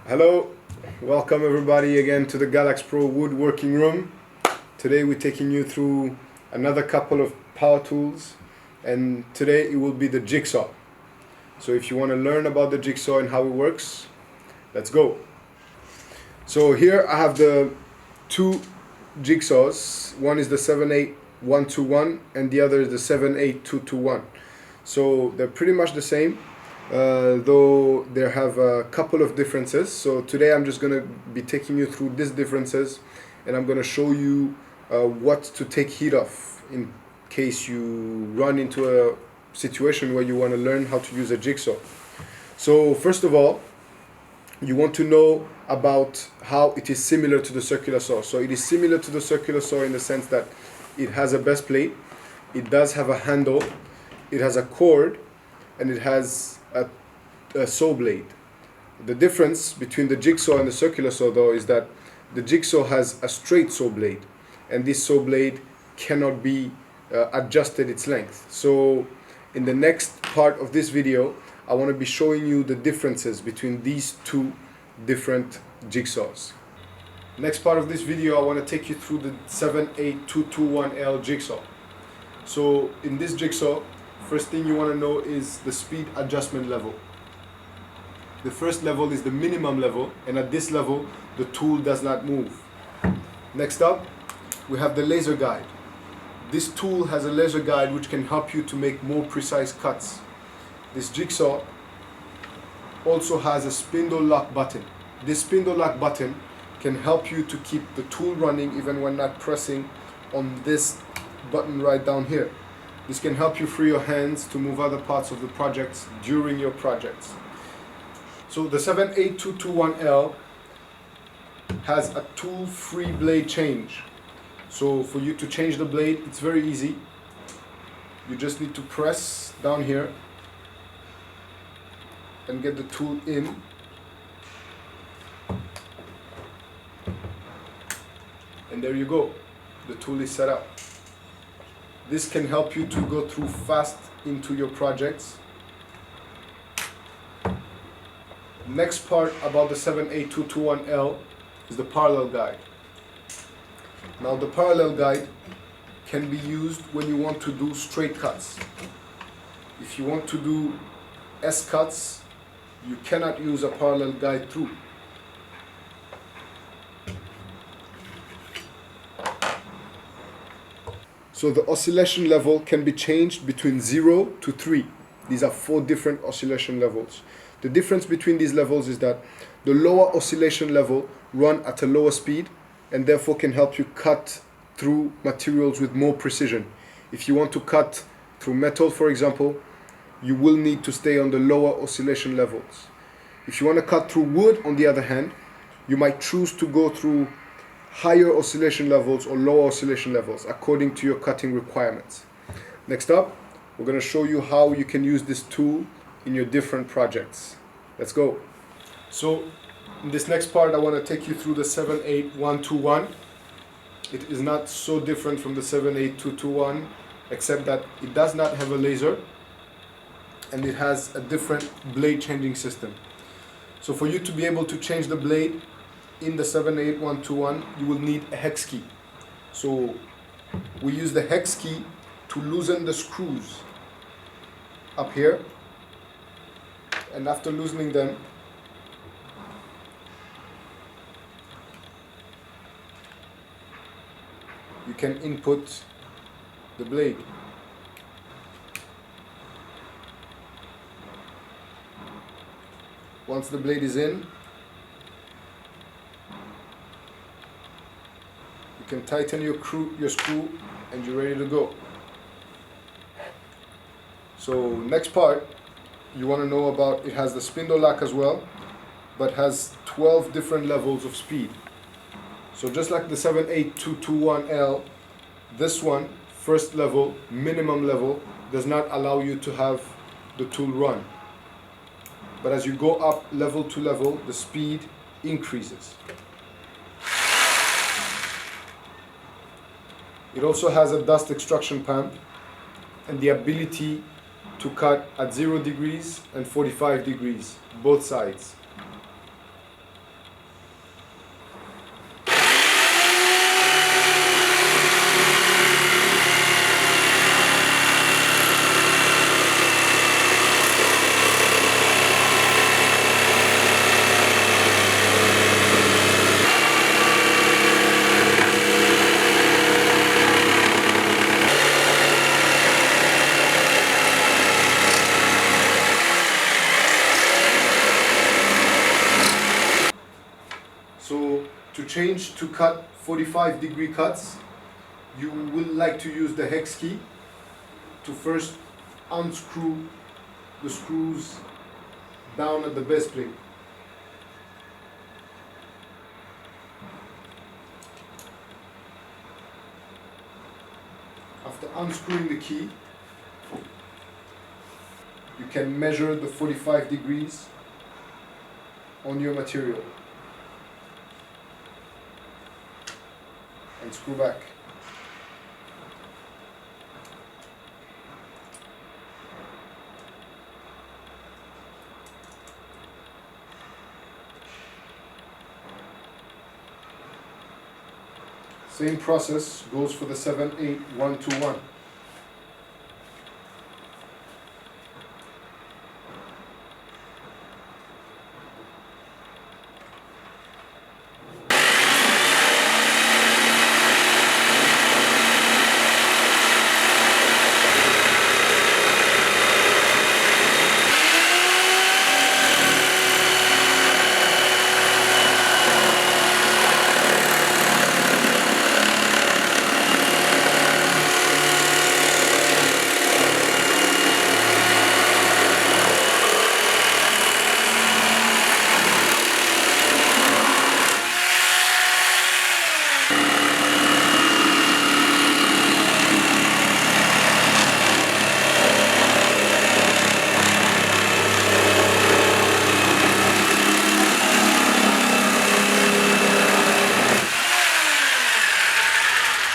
Hello, welcome everybody again to the GALAX PRO Wood working room. Today we're taking you through another couple of power tools, and today it will be the Jigsaw. So if you want to learn about the Jigsaw and how it works, let's go. So here I have the two Jigsaws. One is the 78121 and the other is the 78221. So they're pretty much the same. Though they have a couple of differences. So today I'm just going to be taking you through these differences, and I'm going to show you what to take heed of in case you run into a situation where you want to learn how to use a jigsaw. So first of all, you want to know about how it is similar to the circular saw. So it is similar to the circular saw in the sense that it has a best plate, it does have a handle, it has a cord, and it has a saw blade. The difference between the jigsaw and the circular saw though is that the jigsaw has a straight saw blade, and this saw blade cannot be adjusted its length. So in the next part of this video I want to be showing you the differences between these two different jigsaws. Next part of this video I want to take you through the 78221L jigsaw. So in this jigsaw, first thing you want to know is the speed adjustment level. The first level is the minimum level, and at this level the tool does not move. Next up, we have the laser guide. This tool has a laser guide which can help you to make more precise cuts. This jigsaw also has a spindle lock button. This spindle lock button can help you to keep the tool running even when not pressing on this button right down here. This can help you free your hands to move other parts of the projects during your projects. So the 78221L has a tool-free blade change. So for you to change the blade, it's very easy. You just need to press down here and get the tool in. And there you go. The tool is set up. This can help you to go through fast into your projects. Next part about the 78221L is the parallel guide. Now the parallel guide can be used when you want to do straight cuts. If you want to do S cuts, you cannot use a parallel guide through. So the oscillation level can be changed between 0 to 3. These are 4 different oscillation levels. The difference between these levels is that the lower oscillation level run at a lower speed and therefore can help you cut through materials with more precision. If you want to cut through metal, for example, you will need to stay on the lower oscillation levels. If you want to cut through wood, on the other hand, you might choose to go through higher oscillation levels or lower oscillation levels according to your cutting requirements. Next up, we're going to show you how you can use this tool in your different projects. Let's go. So in this next part I want to take you through the 78121. It is not so different from the 78221 except that it does not have a laser and it has a different blade changing system. So for you to be able to change the blade in the 78121, you will need a hex key. So we use the hex key to loosen the screws up here, and after loosening them, you can input the blade. Once the blade is in, you can tighten your screw and you're ready to go. So next part, you want to know about, it has the spindle lock as well, but has 12 different levels of speed. So just like the 78221L, this one, first level, minimum level, does not allow you to have the tool run. But as you go up level to level, the speed increases. It also has a dust extraction pump and the ability to cut at 0 degrees and 45 degrees, both sides. So to change to cut 45-degree cuts, you will like to use the hex key to first unscrew the screws down at the base plate. After unscrewing the key, you can measure the 45 degrees on your material and screw back. Same process goes for the 7/8 1-2-1.